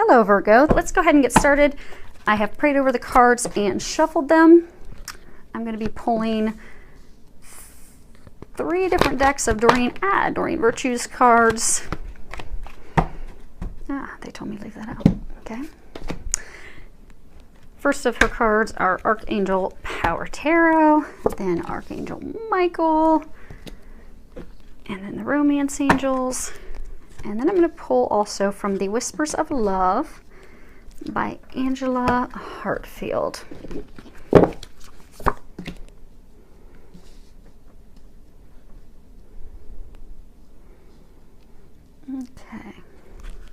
Hello Virgo, let's go ahead and get started. I have prayed over the cards and shuffled them. I'm going to be pulling 3 different decks of Doreen Virtues cards. They told me to leave that out. Okay. First of her cards are Archangel Power Tarot, then Archangel Michael, and then the Romance Angels. And then I'm going to pull also from the Whispers of Love by Angela Hartfield.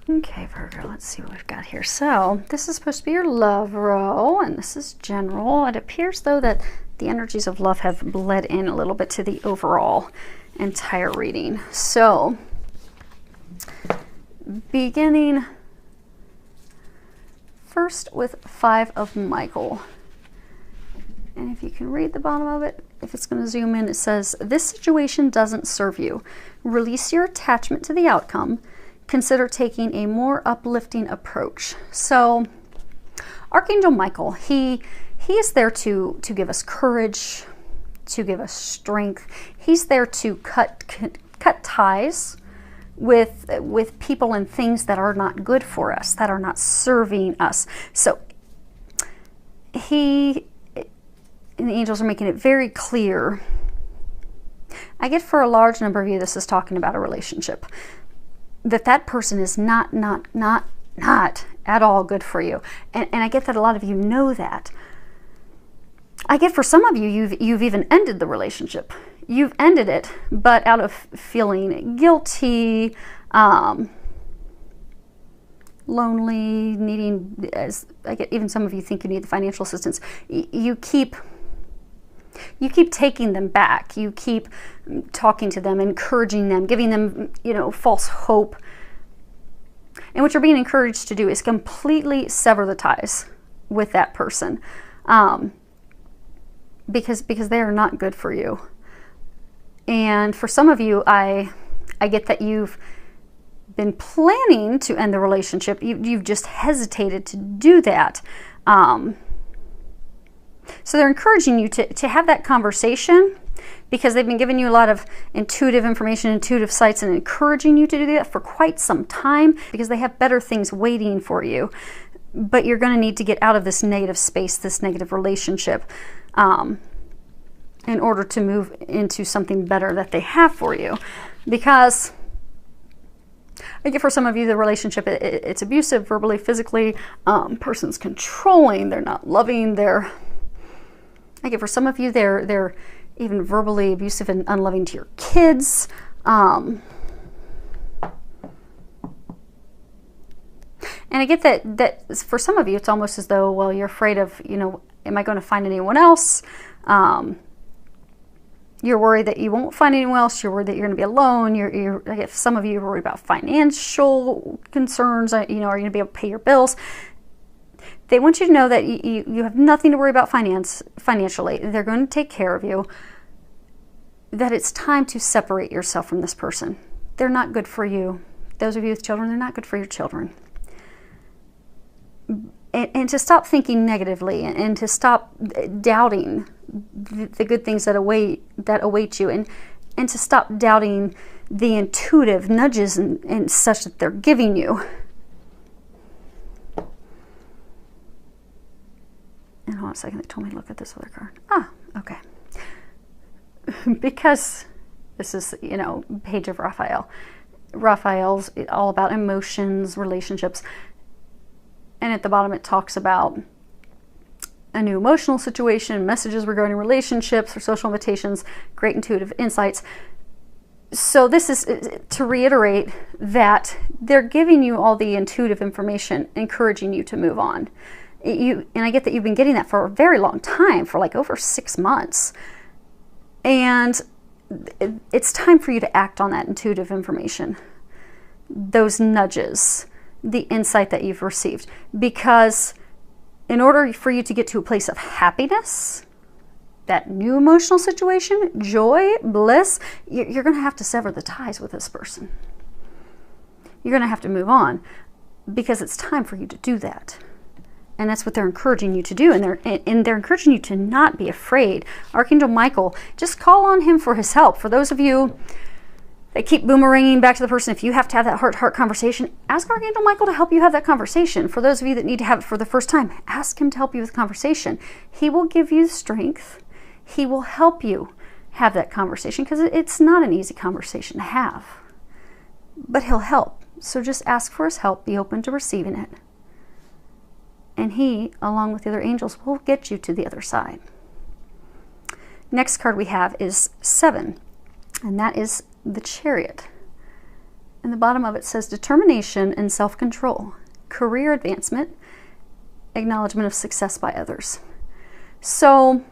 Okay, Virgo, let's see what we've got here. So this is supposed to be your love row, and this is general. It appears, though, that the energies of love have bled in a little bit to the overall entire reading. So beginning first with 5 of Michael. And if you can read the bottom of it, if it's going to zoom in, it says, "This situation doesn't serve you. Release your attachment to the outcome. Consider taking a more uplifting approach." So Archangel Michael, he is there to give us courage, to give us strength. He's there to cut ties with people and things that are not good for us, that are not serving us. So he and the angels are making it very clear. I get for a large number of you, this is talking about a relationship, that person is not at all good for you. And I get that a lot of you know that. I get for some of you, you've even ended the relationship. You've ended it, but out of feeling guilty, lonely, needing, as I get, even some of you think you need the financial assistance. You keep taking them back. You keep talking to them, encouraging them, giving them, false hope. And what you're being encouraged to do is completely sever the ties with that person, because they are not good for you. And for some of you, I get that you've been planning to end the relationship. You've just hesitated to do that. So they're encouraging you to have that conversation, because they've been giving you a lot of intuitive information, intuitive sights, and encouraging you to do that for quite some time, because they have better things waiting for you. But you're going to need to get out of this negative space, this negative relationship, in order to move into something better that they have for you. Because I get for some of you, the relationship, it's abusive, verbally, physically. Person's controlling, they're not loving, I get for some of you, they're even verbally abusive and unloving to your kids. And I get that for some of you, it's almost as though, well, you're afraid of, am I going to find anyone else? You're worried that you won't find anyone else. You're worried that you're going to be alone. I get some of you are worried about financial concerns. Are you going to be able to pay your bills? They want you to know that you have nothing to worry about financially. They're going to take care of you. That it's time to separate yourself from this person. They're not good for you. Those of you with children, they're not good for your children. And to stop thinking negatively, and to stop doubting the good things that await you, and to stop doubting the intuitive nudges and such that they're giving you. And hold on a second, they told me to look at this other card. Okay. Because this is, page of Raphael. Raphael's all about emotions, relationships. And at the bottom it talks about a new emotional situation, messages regarding relationships or social invitations, great intuitive insights. So this is to reiterate that they're giving you all the intuitive information, encouraging you to move on. And I get that you've been getting that for a very long time, for like over 6 months. And it's time for you to act on that intuitive information, those nudges, the insight that you've received. Because in order for you to get to a place of happiness, that new emotional situation, joy, bliss, you're going to have to sever the ties with this person. You're going to have to move on. because it's time for you to do that. And that's what they're encouraging you to do. And they're encouraging you to not be afraid. Archangel Michael, just call on him for his help. For those of you that keep boomeranging back to the person, if you have to have that heart-to-heart conversation, ask Archangel Michael to help you have that conversation. For those of you that need to have it for the first time, ask him to help you with the conversation. He will give you the strength. He will help you have that conversation, because it's not an easy conversation to have. But he'll help. So just ask for his help. Be open to receiving it. And he, along with the other angels, will get you to the other side. Next card we have is 7, and that is the Chariot. And the bottom of it says determination and self-control, career advancement, acknowledgement of success by others. So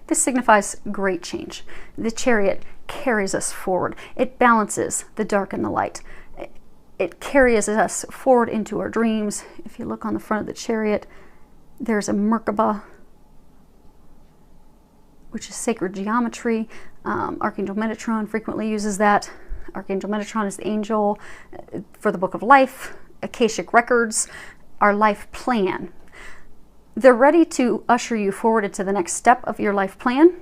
this signifies great change. The Chariot carries us forward. It balances the dark and the light. It carries us forward into our dreams. If you look on the front of the Chariot, there's a Merkaba, which is sacred geometry. Archangel Metatron frequently uses that. Archangel Metatron is the angel for the Book of Life, Akashic Records, our life plan. They're ready to usher you forward into the next step of your life plan.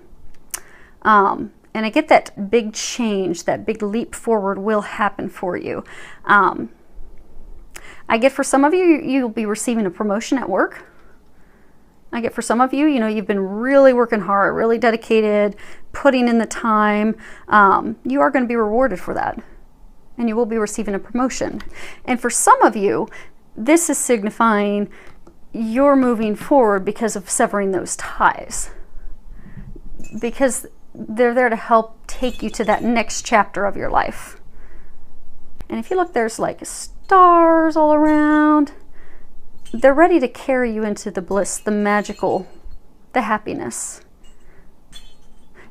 And I get that big change, that big leap forward will happen for you. I get for some of you, you'll be receiving a promotion at work. I get for some of you, you've been really working hard, really dedicated, putting in the time. You are going to be rewarded for that. And you will be receiving a promotion. And for some of you, this is signifying you're moving forward because of severing those ties. Because they're there to help take you to that next chapter of your life. And if you look, there's like stars all around. They're ready to carry you into the bliss, the magical, the happiness.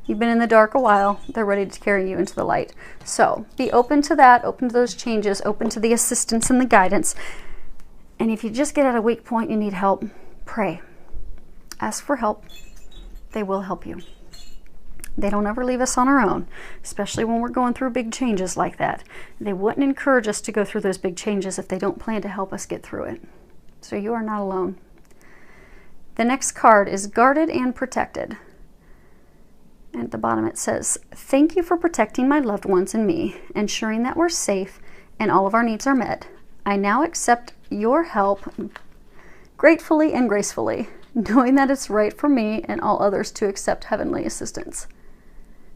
You've been in the dark a while. They're ready to carry you into the light. So be open to that, open to those changes, open to the assistance and the guidance. And if you just get at a weak point, you need help, pray. Ask for help. They will help you. They don't ever leave us on our own, especially when we're going through big changes like that. They wouldn't encourage us to go through those big changes if they don't plan to help us get through it. So you are not alone. The next card is Guarded and Protected. And at the bottom it says, thank you for protecting my loved ones and me, ensuring that we're safe and all of our needs are met. I now accept your help gratefully and gracefully, knowing that it's right for me and all others to accept heavenly assistance.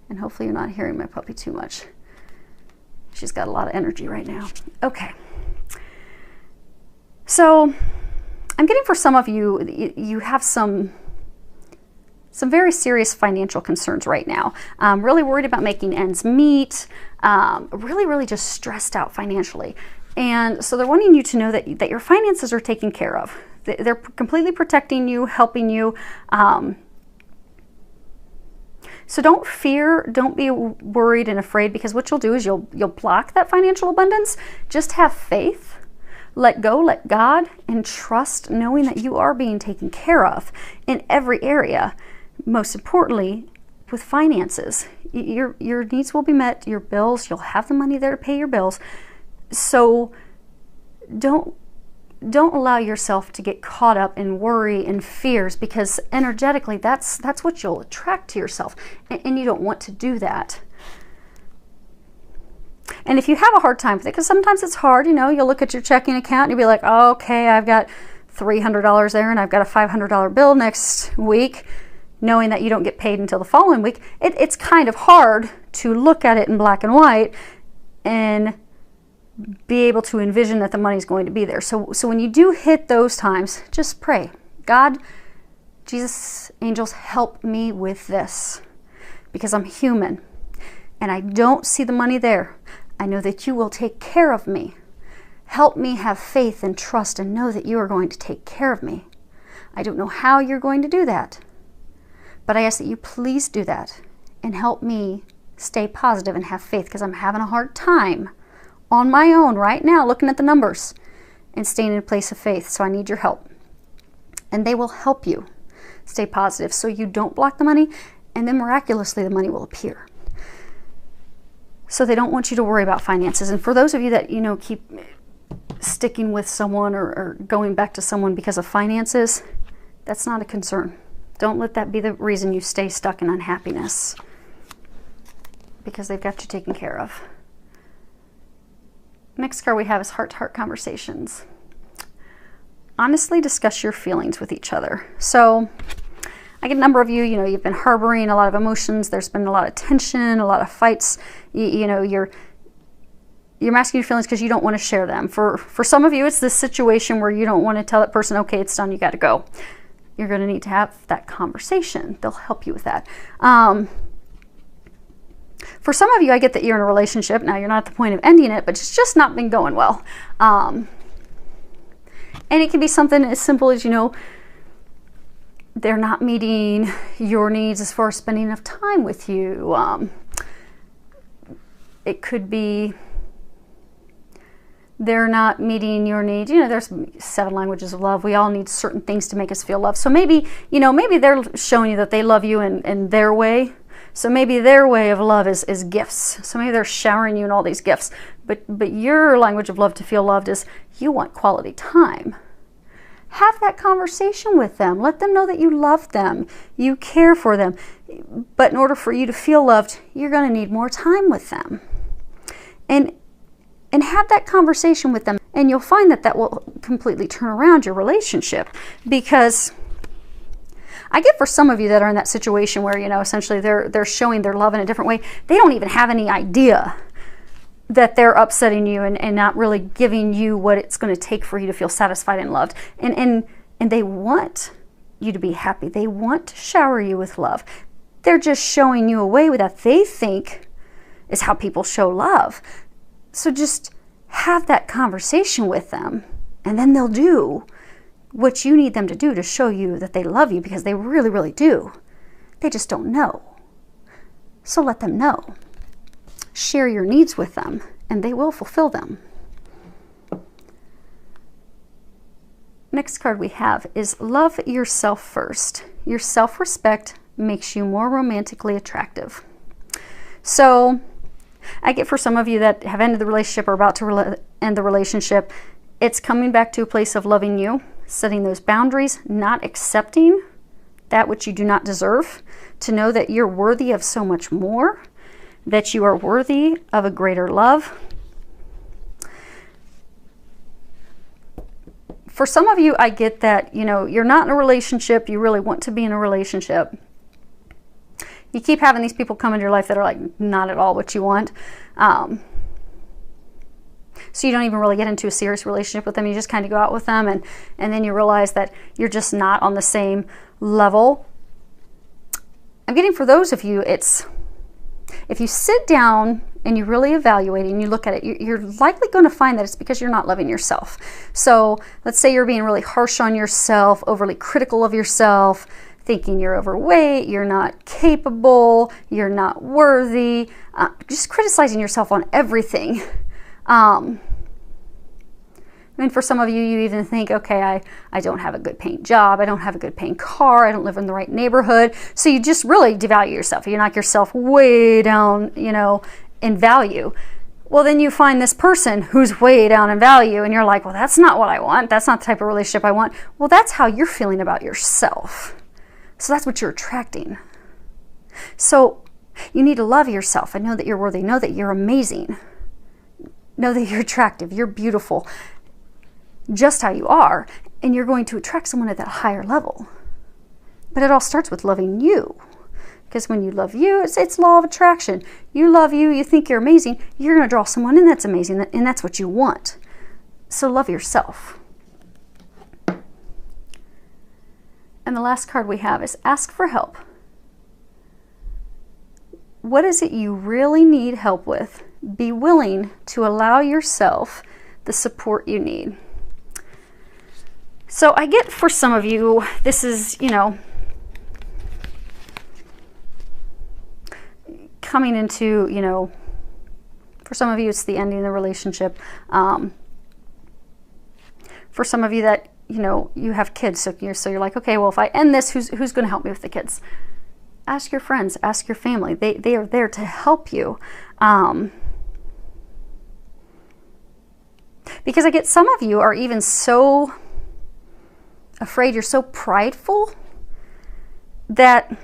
And hopefully you're not hearing my puppy too much. She's got a lot of energy right now. Okay. So I'm getting for some of you, you have some very serious financial concerns right now. Really worried about making ends meet, really just stressed out financially. And so they're wanting you to know that your finances are taken care of. They're completely protecting you, helping you. So don't fear, don't be worried and afraid, because what you'll do is you'll block that financial abundance. Just have faith, let go, let God, and trust, knowing that you are being taken care of in every area. Most importantly, with finances, your needs will be met, your bills, you'll have the money there to pay your bills. So don't allow yourself to get caught up in worry and fears, because energetically that's what you'll attract to yourself, and you don't want to do that. And if you have a hard time with it, because sometimes it's hard, you'll look at your checking account and you'll be like, oh, okay, I've got $300 there and I've got a $500 bill next week, knowing that you don't get paid until the following week. It's kind of hard to look at it in black and white and be able to envision that the money's going to be there. So when you do hit those times, just pray. God, Jesus, angels, help me with this, because I'm human and I don't see the money there. I know that you will take care of me. Help me have faith and trust and know that you are going to take care of me. I don't know how you're going to do that, but I ask that you please do that and help me stay positive and have faith, because I'm having a hard time on my own right now looking at the numbers and staying in a place of faith. So I need your help. And they will help you stay positive so you don't block the money, and then miraculously the money will appear. So they don't want you to worry about finances. And for those of you that keep sticking with someone or going back to someone because of finances, that's not a concern. Don't let that be the reason you stay stuck in unhappiness, because they've got you taken care of. Next card we have is heart-to-heart conversations. Honestly discuss your feelings with each other. So I get a number of you, you've been harboring a lot of emotions. There's been a lot of tension, a lot of fights. You're masking your feelings because you don't want to share them. For some of you, it's this situation where you don't want to tell that person, okay, it's done, you got to go. You're going to need to have that conversation. They'll help you with that. For some of you, I get that you're in a relationship. Now, you're not at the point of ending it, but it's just not been going well. And it can be something as simple as, they're not meeting your needs as far as spending enough time with you. It could be they're not meeting your needs. There's 7 languages of love. We all need certain things to make us feel loved. So maybe, maybe they're showing you that they love you in their way. So maybe their way of love is gifts. So maybe they're showering you in all these gifts. But your language of love to feel loved is you want quality time. Have that conversation with them. Let them know that you love them. You care for them. But in order for you to feel loved, you're going to need more time with them. And have that conversation with them. And you'll find that will completely turn around your relationship. Because I get for some of you that are in that situation where, essentially they're showing their love in a different way. They don't even have any idea that they're upsetting you and not really giving you what it's going to take for you to feel satisfied and loved. And they want you to be happy. They want to shower you with love. They're just showing you a way that they think is how people show love. So just have that conversation with them, and then they'll do what you need them to do to show you that they love you, because they really, really do. They just don't know. So let them know. Share your needs with them, and they will fulfill them. Next card we have is love yourself first. Your self-respect makes you more romantically attractive. So I get for some of you that have ended the relationship or about to end the relationship, it's coming back to a place of loving you, setting those boundaries, not accepting that which you do not deserve, to know that you're worthy of so much more, that you are worthy of a greater love. For some of you, I get that, you're not in a relationship, you really want to be in a relationship. You keep having these people come into your life that are like not at all what you want. So you don't even really get into a serious relationship with them. You just kind of go out with them, and then you realize that you're just not on the same level. I'm getting for those of you, it's if you sit down and you really evaluate it and you look at it, you're likely going to find that it's because you're not loving yourself. So let's say you're being really harsh on yourself, overly critical of yourself, thinking you're overweight, you're not capable, you're not worthy, just criticizing yourself on everything. For some of you, you even think, okay, I don't have a good paying job, I don't have a good paying car, I don't live in the right neighborhood. So you just really devalue yourself. You knock yourself way down, in value. Well, then you find this person who's way down in value, and you're like, well, that's not what I want. That's not the type of relationship I want. Well, that's how you're feeling about yourself. So that's what you're attracting. So you need to love yourself and know that you're worthy. Know that you're amazing. Know that you're attractive. You're beautiful. Just how you are. And you're going to attract someone at that higher level. But it all starts with loving you. Because when you love you, it's law of attraction. You love you, you think you're amazing, you're going to draw someone in that's amazing, and that's what you want. So love yourself. And the last card we have is ask for help. What is it you really need help with? Be willing to allow yourself the support you need. So I get for some of you, this is, coming into, for some of you, it's the ending of the relationship. For some of you that, you have kids, so you're like, okay, well, if I end this, who's going to help me with the kids? Ask your friends, ask your family. They are there to help you. Because I get some of you are even so afraid, you're so prideful, that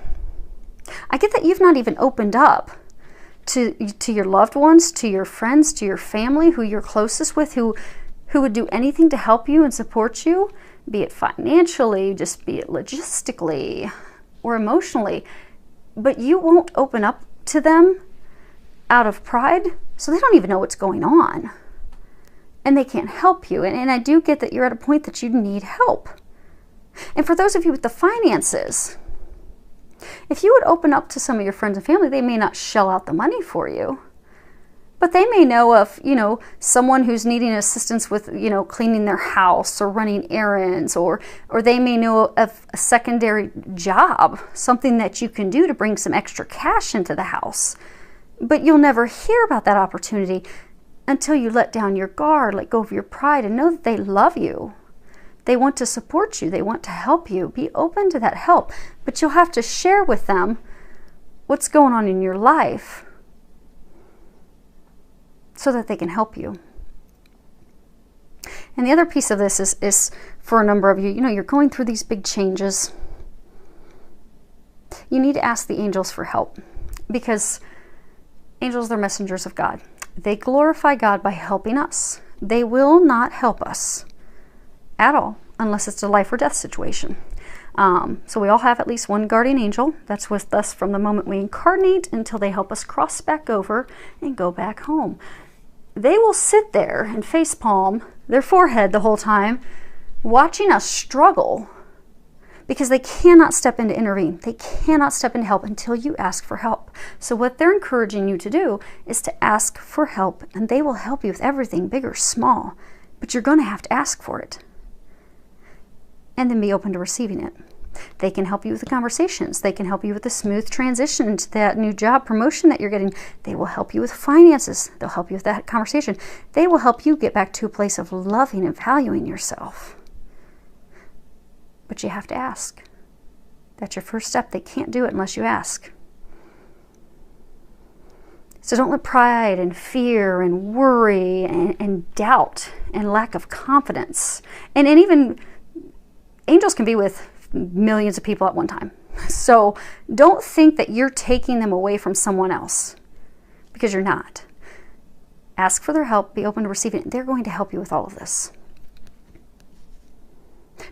I get that you've not even opened up to your loved ones, to your friends, to your family, who you're closest with, who would do anything to help you and support you, be it financially, just be it logistically or emotionally. But you won't open up to them out of pride, so they don't even know what's going on. And they can't help you. And I do get that you're at a point that you need help. And for those of you with the finances, if you would open up to some of your friends and family, they may not shell out the money for you, but they may know of, someone who's needing assistance with, cleaning their house or running errands, or they may know of a secondary job, something that you can do to bring some extra cash into the house. But you'll never hear about that opportunity until you let down your guard, let go of your pride, and know that they love you. They want to support you. They want to help you. Be open to that help. But you'll have to share with them what's going on in your life so that they can help you. And the other piece of this is for a number of you, you're going through these big changes. You need to ask the angels for help, because angels are messengers of God. They glorify God by helping us. They will not help us at all unless it's a life or death situation. So we all have at least one guardian angel that's with us from the moment we incarnate until they help us cross back over and go back home. They will sit there and facepalm their forehead the whole time, watching us struggle, because they cannot step in to intervene. They cannot step in to help until you ask for help. So what they're encouraging you to do is to ask for help, and they will help you with everything, big or small. But you're going to have to ask for it. And then be open to receiving it. They can help you with the conversations. They can help you with the smooth transition into that new job promotion that you're getting. They will help you with finances. They'll help you with that conversation. They will help you get back to a place of loving and valuing yourself. But you have to ask. That's your first step. They can't do it unless you ask. So don't let pride and fear and worry and doubt and lack of confidence, and even angels can be with millions of people at one time. So don't think that you're taking them away from someone else, because you're not. Ask for their help. Be open to receiving it. They're going to help you with all of this,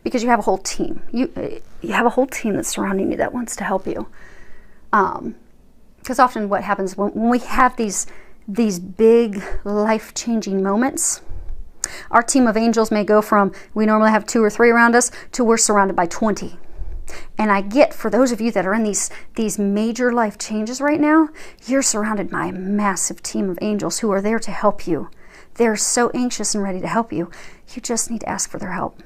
because you have a whole team. You have a whole team that's surrounding you that wants to help you. Because often what happens when we have these big life-changing moments, our team of angels may go from, we normally have 2 or 3 around us, to we're surrounded by 20. And I get, for those of you that are in these major life changes right now, you're surrounded by a massive team of angels who are there to help you. They're so anxious and ready to help you. You just need to ask for their help.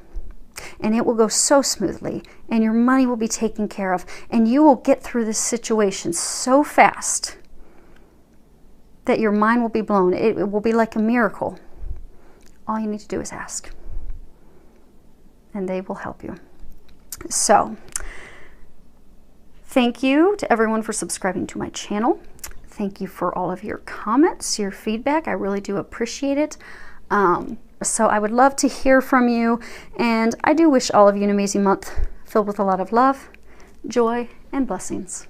And it will go so smoothly, and your money will be taken care of, and you will get through this situation so fast that your mind will be blown. It will be like a miracle. All you need to do is ask, and they will help you. So, thank you to everyone for subscribing to my channel. Thank you for all of your comments, your feedback. I really do appreciate it. So I would love to hear from you, and I do wish all of you an amazing month filled with a lot of love, joy, and blessings.